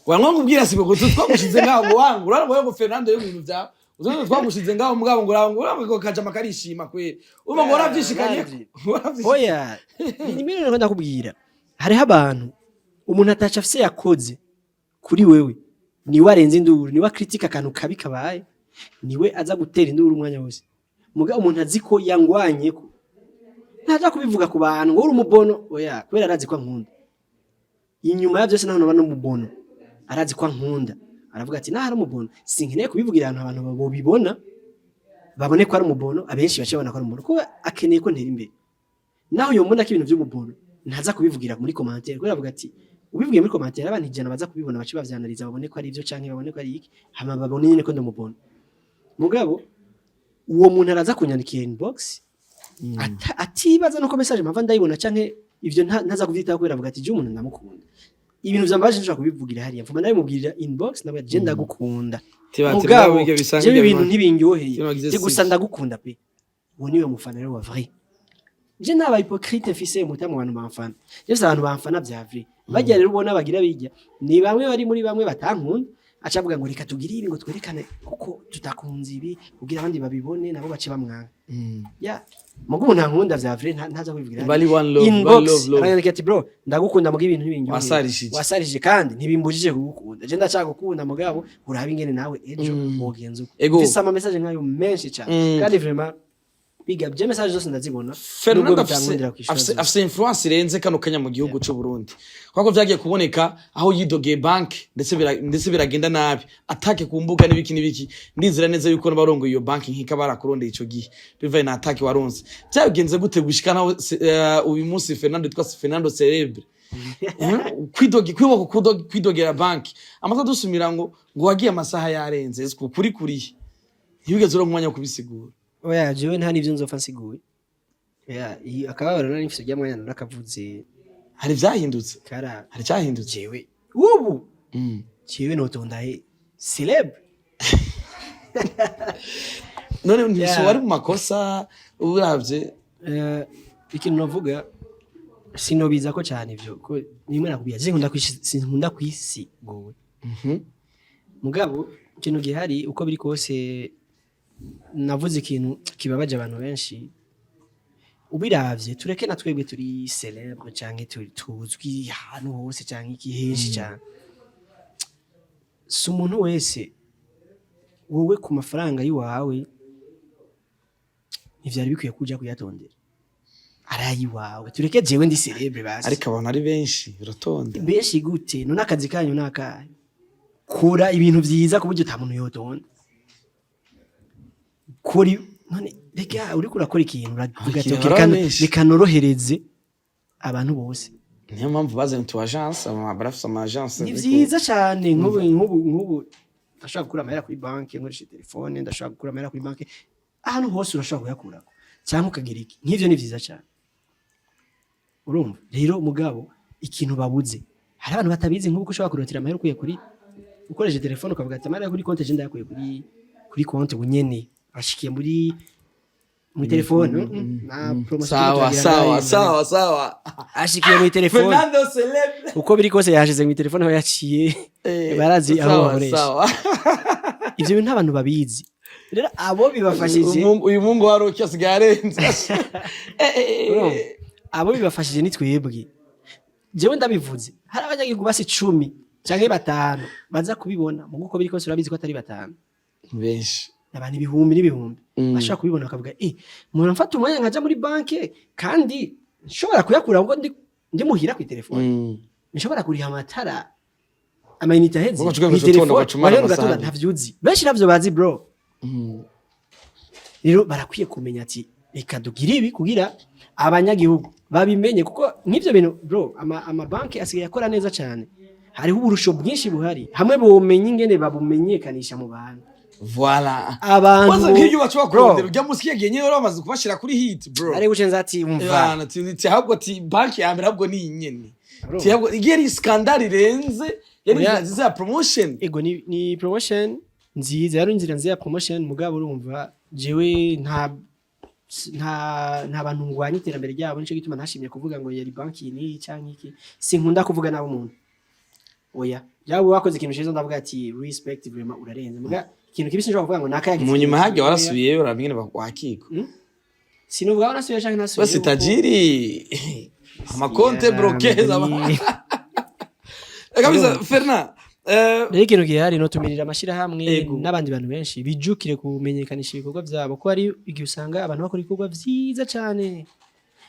wamwe ngubwira sibo ko twagushize ngaho wangu urarabo ngo Fernando yo ibintu byawe uzo twagushize ngaho mugabo ngo kaja makarishima kwera uba ngo waravyishikanye oya ni mimi nako ndakubwira hariho abantu umuntu atacha afise yakoze kuri wewe niwe arenze induru niwe kritika akantu kabi kabaye niwe aza gutera induru umwanya wose muga umuntu aziko yangwanye ko ntaza kubivuga ku bantu ngo uri umubono oya kubera arazi ko nkunda inyuma ya byose naho no mubono arazi ko nkunda aravuga ati nahari umubono sinkeneye kubivugira abantu babibona babone ko ari umubono abenshi bace babona ko ari umubono kuba akeneye ko ntera imbere naho yombona ko ibintu by'umubono ntaza kubivugira muri commentaire kubera avuga ati ubivugiye muri commentaire abantu ijana baza kubibona bace bavyanaliza babone ko ari ivyo canke babone ko ari iki hama babone nyine ko ndumubono mugabo uwo muntu araza kunyandikira inbox atibaza nuko message mava ndayibona canke ivyo ntaza kuvyitaho kubera avuga ati je umuntu ndamukunda ibintu vyambaje nshaka kubivugira hariya mvuma nawe mubwirira inbox nawe je ndagukunda mugabo je ibintu ntibindyoheye je gusa ndagukunda pe uwo niwe mufana rero wa vrai je naba hypocrite mfise mutamu abantu bamfana je abantu bamfana bya vrai bajya rero ubona bagira bijya ni bamwe bari muri bamwe batankunda acavuga ngo reka tugire ibi ngo twerekane kuko tutakunze ibi kugira abandi babibone nabo bace bamwanga ya mugo umuntu ankunda vya vrai ntaza kubivugira bali one love inbox aranyandika ati bro ndagukunda mugo ibintu ntibingiye wasarishije kandi ntibimbujije kugukunda je ndashaka gukunda mugabo uraba ingene nawe ejo wogenza ufise ama message nkayo menshi cyane kandi vraiment biga bye message zose ndazibona Fernando afise influence irenze kano kanya mu gihugu cy'u Burundi kwako vyagiye kuboneka aho yidogeye bank ndetse biragenda nabi atake ku mbuga n'ibiki ndizira neza yuko barongo iyo bank nkika barakurondeye ico gihe bivaye na atake waronse byagenze gute gushikana uyu munsi Fernando twa Fernando Celebre kwidogera bank amaze dusumira ngo wagiye amasaha yarenze kuri ntibigeze uro mwanya kubisigura oya jewe nta nivyo nzofa nsiguye akababaro nari mfise rya mwanya nakavuze hari vyahindutse kara hari cyahindutse jewe ubu jewe notondaye celebre none ntiso wari mu makosa uravye ikintu navuga sinobiza ko cyane ivyo ko nimwe nakubwiye sinkunda kwisigowe mugabo ikintu gihari uko biri kose navuze ikintu kibabaje abantu benshi ubiravye tureke na twebwe turi celebre canke tuzwi hano hose canke ikiheshi cyane si umuntu wese wowe ku mafaranga yiwawe ivyari bikwiye kuja kuyatondera arayi wawe tureke jewe ndi celebre basi ariko abantu ari benshi biratonda benshi gute none akazi kanyu nakahe kora ibintu vyiza kuburyo utamuntu yotonda kuri none reka uri kurakora ikintu uravuga ati bikanorohereze abantu bose niyo mpamvu bazanye tu agence amabrafs ama agence ni vyiza cyane nk'ubu ndashaka gukura amahera kuri banki nkoresha telefone ndashaka gukura amahera kuri banki ahantu hose urashaka kuyakura cyangwa ukagira iki nk'ivyo ni vyiza cyane urumva rero mugabo ikintu babuze hari abantu batabizi nk'uko ushaka kurotira amahera ukuye kuri ukoresha telefone ukavuga ati amahera kuri konti agenda yakuye kuri konti bunyene ashikiye muri telefone na promotion sawa ashikiye muri telefone Fernando Celebre uko biri kose yashize muri telefone aho yaciye barazi aho bakoresha ivyo bintu abantu babizi rero abo bibafashije uyu mungu waroki asigaye arenze abo bibafashije ni twebwe jewe ndabivuze hari abanyagihugu basi 10 canke 5 baza kubibona mu guko biri kose urabizi ko atari 5 benshi abantu ibihumbi n'ibihumbi bashaka kubibona akavuga umuntu mfata umwanya nkaja muri banki kandi nshobora kuyakura ngo ndi ndi muhira ku telefone nshobora kuriha amatara amayinite aheze Ugacuga ku gutondo, telefone ugacumara wajya ugatonda amasaha. ntavyuzi benshi navyo bazi bro rero barakwiye kumenya ati reka dugire ibi kugira abanyagihugu babimenye kuko nk'ivyo bintu bro ama banki asigaye akora neza cyane hariho uburusho bwinshi buhari hamwe bumenye ingene babumenyekanisha mu bantu voilà abantu kwanza nk'ibyo bacwa bro, kurondera ujya musiki yagiye nyine bamaze kubashira kuri hit bro ari gucenza ati umva yana tiniti ahubwo ati banki ya mbere ahubwo ni inyene Bro. tihabwo igeri skandal irenze yari Oya. nziza ya promotion ego ni promotion nziza yari inzira nziza ya promotion mugabo urumva jewe nta bantu ngwanya iterambere ryabo nico gituma ntashimye kuvuga ngo yari banki ni cyangwa iki sinkunda kuvuga nabo umuntu oya yawe wakoze ikintu cyiza ndavuga ati respect vraiment urarenze muga ikintu kibisi nshobora kuvuga ngo nakayagize mu nyuma hajya warasubiyeyo urabingene wakiko sinuvuga ko nasubiye cyangwa nasubiye basi tajiri amakonte brokeza kabisa Fernand rero ikintu gihari no tumirira amashirahamwe Ego. n'abandi bantu benshi bijukire kumenyekanisha ibikorwa byabo ko ari igihe usanga abantu bakora ibikorwa vyiza cyane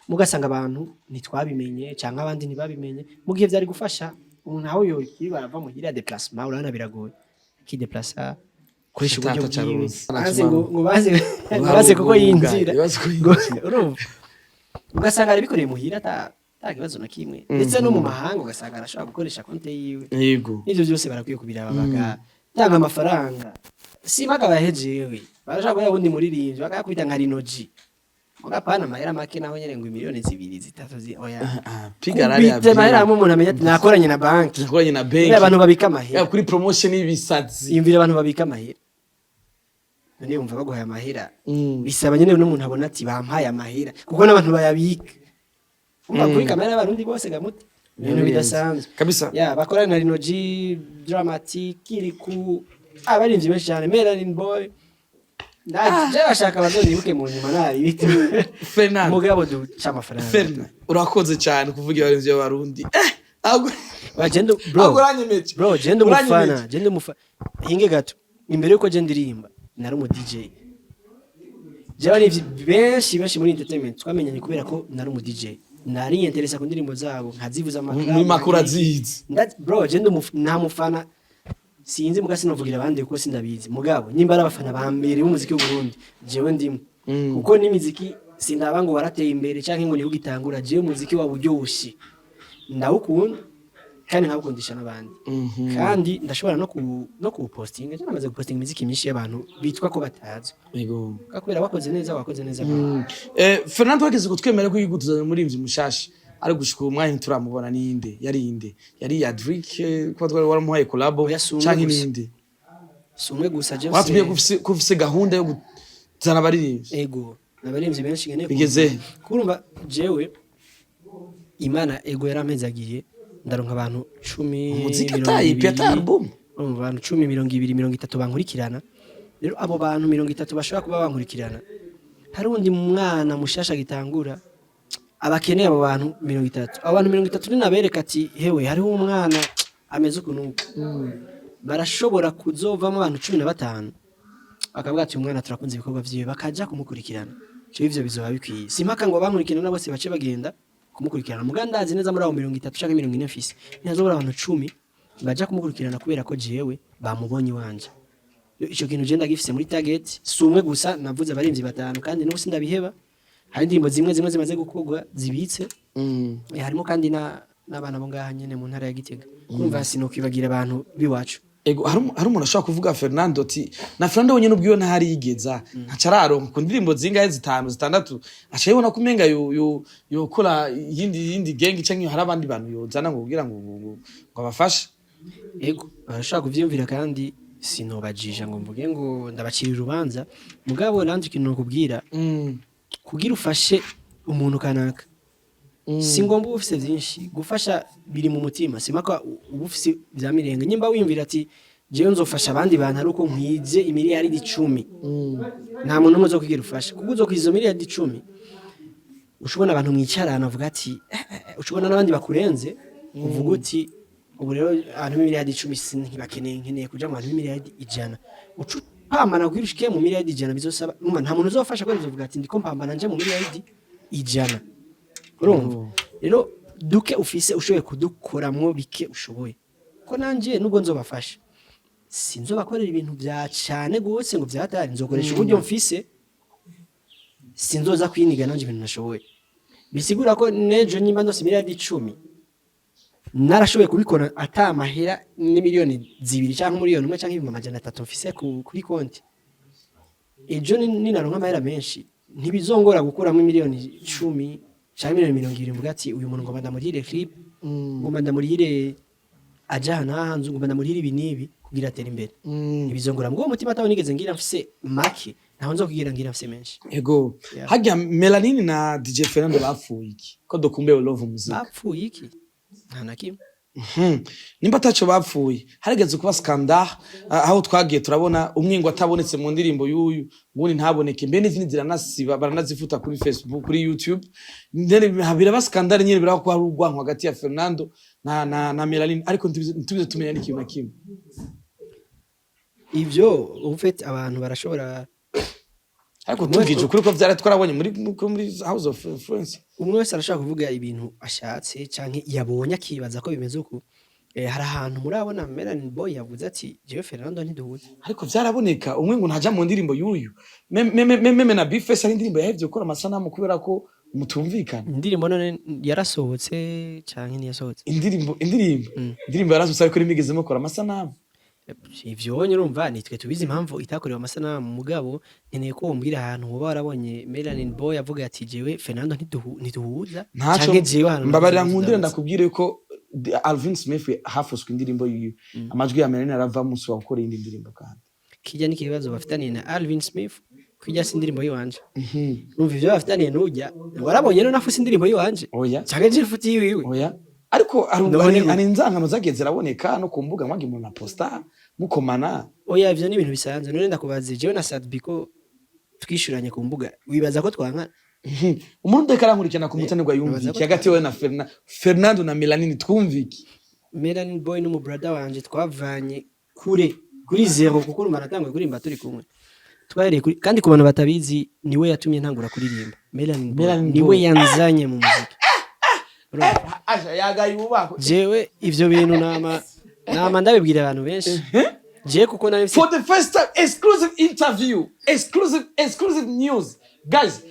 mugasanga abantu ntitwabimenye cyangwa abandi ntibabimenye mu gihe byari gufasha umuntu aho yoki barava mu hira déplacement urabona biragoye ki déplacer koresha uburyo Kitata bwiwe caruzi. baze ngo baze kuko yinjira urumva ugasanga ari bikoreye muhira ta kibazo na kimwe ndetse no mu mahanga ugasanga arashobora gukoresha konte yiwe yego n'ibyo byose barakwiye kubiraba bagatanga amafaranga si bakabahejewe barashobora kuba ubundi muririmbyi bakakubita nka rinoji mugapana amahera make naho nyene ngo miliyoni 2-3 oya pigarari ya bite mahera hamwe umuntu amenya ati nakoranye na banki nakoranye na Buriya banki abantu babika amahera kuri promotion y'ibisatsi yumvira abantu babika amahera none umva baguhaye amahera bisaba nyene n'umuntu abona ati bampaye amahera kuko n'abantu bayabika umva kuri kamera y'abarundi bose gamuti ibintu bidasanzwe kabisa ya bakorana na Rinoji Dramatic iriku abarinzi benshi cyane Melanin Boy ndaje bashaka bazonibuke mu nyuma nari biti Fernand mugabo duca amafaranga Fernand urakoze cyane kuvuga abarinzi b'abarundi ahubwo bagendo ahubwo bro uranyemeje bro gendo mufana gendo mufa hinge gato imbere yuko gendo irimba nari umu DJ jaba ni benshi muri entertainment twamenyanye kubera ko nari umu DJ nari interesa ku ndirimbo zabo nkazivuza amakuru muri makuru azizi bro gendo nta mufana sinzi mugasi novugira abandi kuko sindabizi mugabo nimba ari abafana ba mbere b'umuziki w'u Burundi jewe ndimo kuko n'imiziki sindaba ngo warateye imbere canke ngo niho gitangura jewe umuziki wa buryoshye ndawukunda kandi nkabukundisha n'abandi kandi ndashobora no kupostinga cyane amaze gupostinga imiziki myinshi y'abantu bitwa ko batazi yego kakubera wakoze neza Fernand wageze kutwemera ko yigutuzana muri imvyi mushasha ari gushika umwanya turamubona ninde yari ya Drake ko twari waramuhaye collab canke ninde sumwe gusa je watubye kufise gahunda yo gutana abaririmbyi ego nabarimvyi benshi ngene bigeze kurumva jewe Imana ego yarampezagiye ndaronka abantu 10 umuziki atayi piata album abantu 10 20 30 bankurikirana rero abo bantu 30 bashobora kuba bankurikirana hari undi mwana mushasha gitangura abakeneye abo bantu 30 abo bantu 30 ninabereka ati hewe hariho umwana ameze ukuntu barashobora kuzovamo abantu 15 akavuga ati umwana turakunze ibikorwa vyiwe bakaja kumukurikirana cyo ivyo bizoba bikwiye simpaka ngo bankurikirana nabo bose bace bagenda kumukurikirana mugandazi neza muri abo 30 canke 40 mfise ntazobora abantu 10 baja kumukurikirana kubera ko jewe bamubonye wanje ico kintu je ndagifise muri target sumwe gusa navuze abarimvyi batanu kandi no sindabiheba hari indirimbo zimwe zimaze gukorwa zibitse harimo kandi n'abana bo ngaha nyene mu ntara ya Gitega kumva sinokwibagira abantu biwacu ego hari umuntu ashaka kuvuga Fernando ati na Fernando wenyine ubwiyo ntahari yigeza ntacararonka ku ndirimbo zingahe 5 6 acayibona kumenga yo kora yindi gang canke hari abandi bantu yozana ngo kugira ngo abafashe ego barashaka kuvyumvira kandi sinobajija ngo mvuge ngo ndabacira urubanza mugabo nanje ikintu kubwira kugira ufashe umuntu kanaka singomba ufise byinshi gufasha biri mu mutima simaka ubufise bya mirenge nyimba wiyumvira ati jewe nzofasha abandi bantu ari uko nkwije imiliyaridi 10 nta muntu umwe uzokwigira ufasha kuko uzokwizo miliyaridi 10 ushobona abantu mwicarana avuga ati ushobona n'abandi bakurenze uvuga uti ubu rero abantu miliyaridi 10 ntibakeneye kuja mu bantu miliyaridi 100 pambana kwirushike mu miliyaridi 100 bizosaba nta muntu uzofasha ko uzovuga ati ndiko pambana nje mu miliyaridi 100 urumva rero duke ufise ushoboye kudukoramwo bike ushoboye ko nanje nubwo nzobafasha sinzobakorera ibintu bya cyane gose ngo byatari nzokoresha uburyo mfise sinzoza kwiniga nanje ibintu nashoboye bisigura ko nejo nyimba ndose miliyari 10 narashoboye kubikora ata mahera ni miliyoni 2 cyangwa miliyoni 1 cyangwa 300 mfise kuri konti ejo ninaronka amahera menshi ntibizongora gukuramo miliyoni 10 cyangwa miliyoni 20 mvuga ati uyu muntu ngomba ndamurire clip ngomba ndamurire ajana hanze ngomba ndamurire ibi nibi kugira atere imbere ntibizongora ngo umutima ataho nigeze ngira mfise make naho nzo kugira ngira mfise menshi ego hajya Melanin na DJ Fernando bapfuye iki ko dokumbe love muzika bapfuye iki nta nakimwe nimba tacho bapfuye harigeze kuba scandal aho twagiye turabona umwingo atabonetse mu ndirimbo y'uyu nguni ntaboneke mbe n'izindi ziranasiba baranazifuta kuri Facebook kuri YouTube ndene habira ba scandal nyine biraho kwa rugwanko hagati ya Fernando na Melanin ariko ntubize tumenya n'ikintu na kimwe ivyo ufite abantu barashobora ariko tugije kuri ko byara twarabonye muri House of Influence umwe wese arashaka kuvuga ibintu ashatse canke yabonye akibaza ko bimeze uko hari ahantu murabona Melanin Boy yavuze ati jewe Fernando ntiduhuze ariko byaraboneka umwe ngo ntaja mu ndirimbo y'uyu meme na Bface ari indirimbo yahevye gukora amasanamu kubera ko mutumvikana indirimbo none yarasohotse canke ntiyasohotse indirimbo yarasohotse ariko rimigeze mukora amasanamu ivyo wonye urumva nitwe tubizi impamvu itakorewe amasanamu mugabo nkeneye ko wombwira ahantu woba warabonye Melanin Boy avuga ati jewe Fernando ntiduhuza canke jewe hano mbabarira nkundire ndakubwire ko Alvin Smith hafuswe indirimbo y'uyu amajwi ya Melanin arava musi wa gukora indi ndirimbo kandi kijya n'ikibazo bafitaniye na Alvin Smith kujya si indirimbo yiwanje numva ivyo bafitaniye n'ujya warabonye no nafuse indirimbo yiwanje oya canke je futi yiwe oya ariko ari inzangano zageze raboneka no kumbuga mwagi mu na posta mukomana oya ivyo ni ibintu bisanzwe none ndakubaze jewe na Sadbiko twishuranye ku mbuga wibaza ko twankana umuntu dekara nkurikana ku mutanirwa yumviki hagati we na Fernando na Melanin twumviki Melanin Boy n'umu brother wanje twavanye kuri zero kuko urumva natangwe kurimba turi kumwe twahereye kandi ku bantu batabizi niwe yatumye ntangura kuririmba Melanin Boy niwe yanzanye mu muziki aja yagaye ubako jewe ivyo bintu nama ndabibwira abantu benshi je kuko nari for the first time exclusive interview exclusive news guys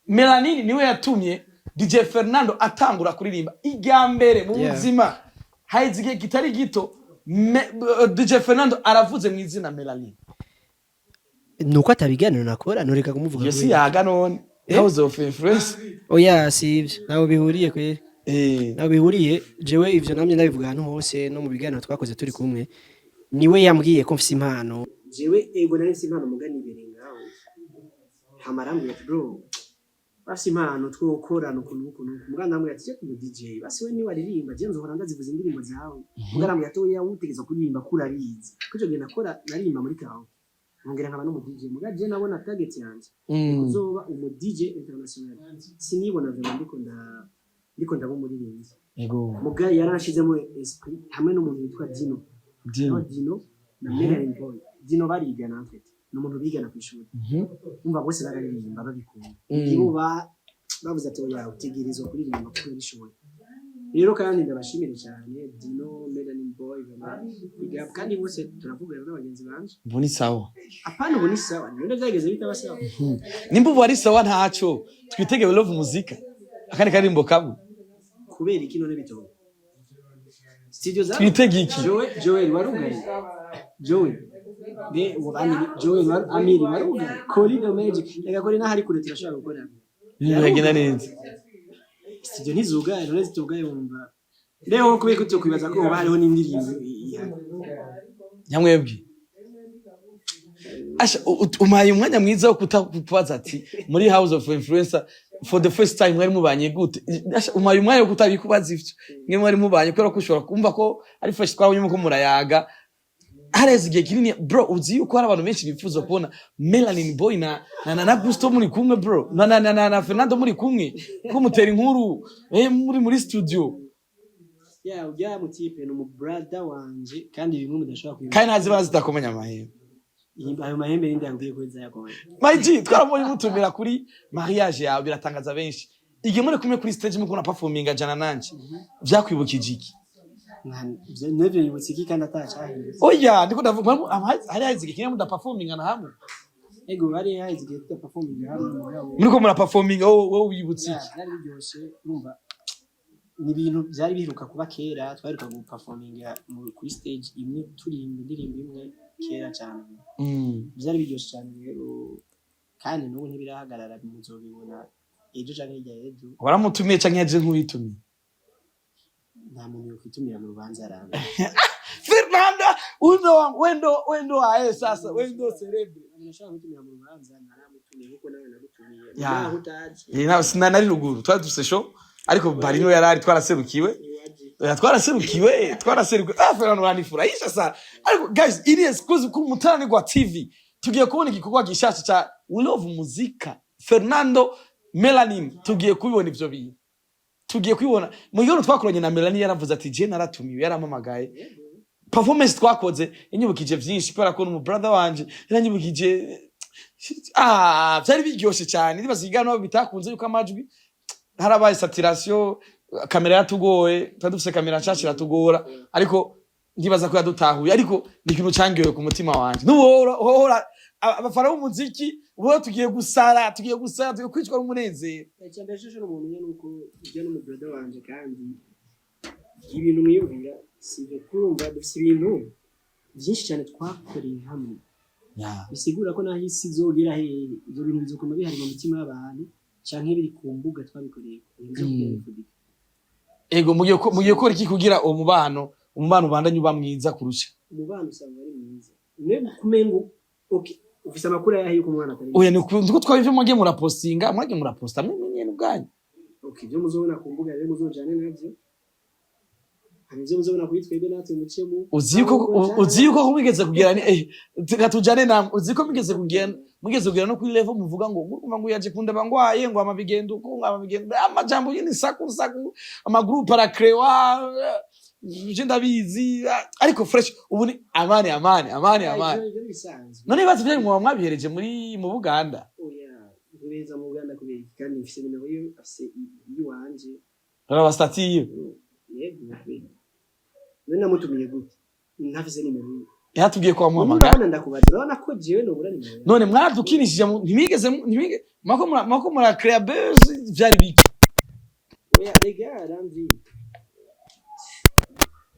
Melanin niwe yatumye DJ Fernando atangura kuririmba igambere mu buzima haizige gitari gito DJ Fernando aravuze mu izina Melanin nuko atabiganiro nakora noreka kumuvuga yesi yaga none House of Influence oya sivyo nawo bihuriye kwere nawo bihuriye jewe ivyo namye ndabivuga ahantu hose no mu biganiro twakoze turi kumwe niwe yambwiye ko mfise impano jewe ego nari mfise impano mugani ibere ngaho hamarambye bro basi impano twokorana ukuntu mugana namwe ati ku DJ basi we ni waririmba je nzohora ndazivuza indirimbo zawe mugana yatoya utegeza kuririmba kurarizi kujo genda nakora narimba muri kawo ngera nkaba no mu DJ mugaje nabona target yanje uzoba umu DJ international sinibona vyo ndiko ndabo muri rinzi yego muga yarashizemo esprit hamwe n'umuntu witwa Dino na Melanin Boy Dino barigana afite n'umuntu bigana ku ishuri umva bose bararirimba babikunda nibo bavuze ati oya utegerezwa kuririmba kuko bishoboye rero kandi ndabashimira cyane Dino Melanin Boy biga kandi bose turavugana n'abagenzi banje boni sawa apana boni sawa none byageze bitaba sawa nimba ubu ari sawa ntaco twitegewe love muzika akandi karimbo kabu kubera iki none bitoba studio za twitegiki Joel warugaye Joel de wabani Joel Amiri warugaye Corridor Magic yagakore n'ahari kure turashaka gukora yagenda neza studio ntizugaye none zitugaye wumva rero kubera ko kwibaza ko hariho n'indirimbo nyamwebwe asha umaye umwanya mwiza wo kutakubaza ati muri House of Influencer for the first time mwari mubanye gute asha umaye umwanya wo kutabikubaza ivyo mwe mwari mubanye kubera ko ushobora kumva ko ari fresh twabonye muko murayaga hareze igihe kinini bro uzi yuko hari abantu benshi bifuza kubona Melanin Boy na Gusto muri kumwe bro na Fernando muri kumwe ko mutera inkuru muri studio ujya mu tipe no mu brother wanje kandi bimwe mudashobora kubivuga kandi nazi barazidakomanya amahembe ayo mahembe nindi yambwiye ko nzayakoma maji twarabonye mutumira kuri mariage yawe biratangaza benshi igihe muri kumwe kuri stage muko na performinga jana nanje vyakwibukije iki nevyo yibutse iki kandi atacahindutse oya ndiko ndavuga hari hazigiye kimwe muda performinga na hamwe ego bari hazigiye tuta performinga hamwe muriko mura performinga wowe wibutse iki byari biryoshe urumva ni ibintu byari biheruka kuba kera twaheruka guperforminga kuri stage imwe turirimba indirimbo imwe kera cyane byari biryoshe cyane rero kandi n'ubu ntibirahagarara muzobibona ejo canke hirya y'ejo waramutumiye canke yaje nk'uyitumiye nta muntu yokwitumira mu rubanza aranga Fernanda wendo ae sasa wendo celebre nashaka kwitumira mu rubanza naramutumiye kuko nawe nagutumiye Ya. naho utaje nawe sinanari ruguru twari dufise show ariko barino yarari twaraserukiwe twaraserukiwe Fernanda uranifurahisha sana ariko guys ini exclusive ku Mutara Gwa TV tugiye kubona igikorwa gishasha cha We Love Muzika Fernando Melanin tugiye kubibona ivyo bintu tugiye kwibona mu gihe twakoranye na Melanie yaravuze ati je naratumiwe yaramamagaye performance twakoze inyibukije vyinshi para ko mu brother wanje yaranyibukije byari biryoshe cyane nibazigana bitakunze yuko amajwi harabaye saturation kamera yatugoye tadufise kamera nshasha iratugora ariko ndibaza ko yadutahuye ariko ni ikintu cyangiwe ku mutima wanje nuhora abafara b'umuziki bo tugiye gusara tugiye kwicwa n'umunezero cyane shusho n'umuntu nyene uko ujya no mu brother wanje kandi ibintu mwiyumvira sivyo kurumva dufise ibintu byinshi cyane twakoreye hamwe bisigura ko naho isi izogera hehe ibyo bintu bizokoma bihari mu mitima y'abantu canke biri ku mbuga twabikoreye ego mugiye ko iki kugira umubano ubandanye uba mwiza kurusha umubano usanga ari mwiza ne kumengo okay ufise amakuru yahe yuko umwana atari oya niko twabivyo mugiye murapostinga mwage muraposta mwenye n'ubwanyu okay byo muzobona ku mbuga rero muzojane navyo Hanze muzobona kuri twebwe natwe mucemo uziko ko mugeze kugira ni gatujane na uziko mugeze kugira no kuri level muvuga ngo ngurumva ngo yaje kunda bangwaye ngo amabigendo ko amabigendo amajambo yini saku ama group para crewa je ndabizi ariko fresh ubu ni amani none bazi byo mwabihereje mu Buganda oya kubeza mu Buganda kubera kandi mfise bino yo afise yuwanje raba stati yego none namutumiye gute ntafise nimero yatubwiye ko amuhamagara none ndakubadira urabona ko jewe no burani none mwadukinishije ntimigeze mako mura create buzz byari biki oya lega aramvi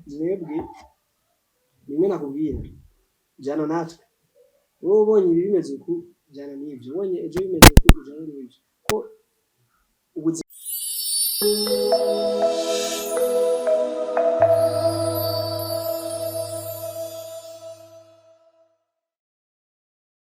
mwebwe nimwe nakubwira jana natwe wowe ubonye ibi bimeze uku jana n'ibyo ubonye ejo bimeze uku jana n'ibyo ko ubuzima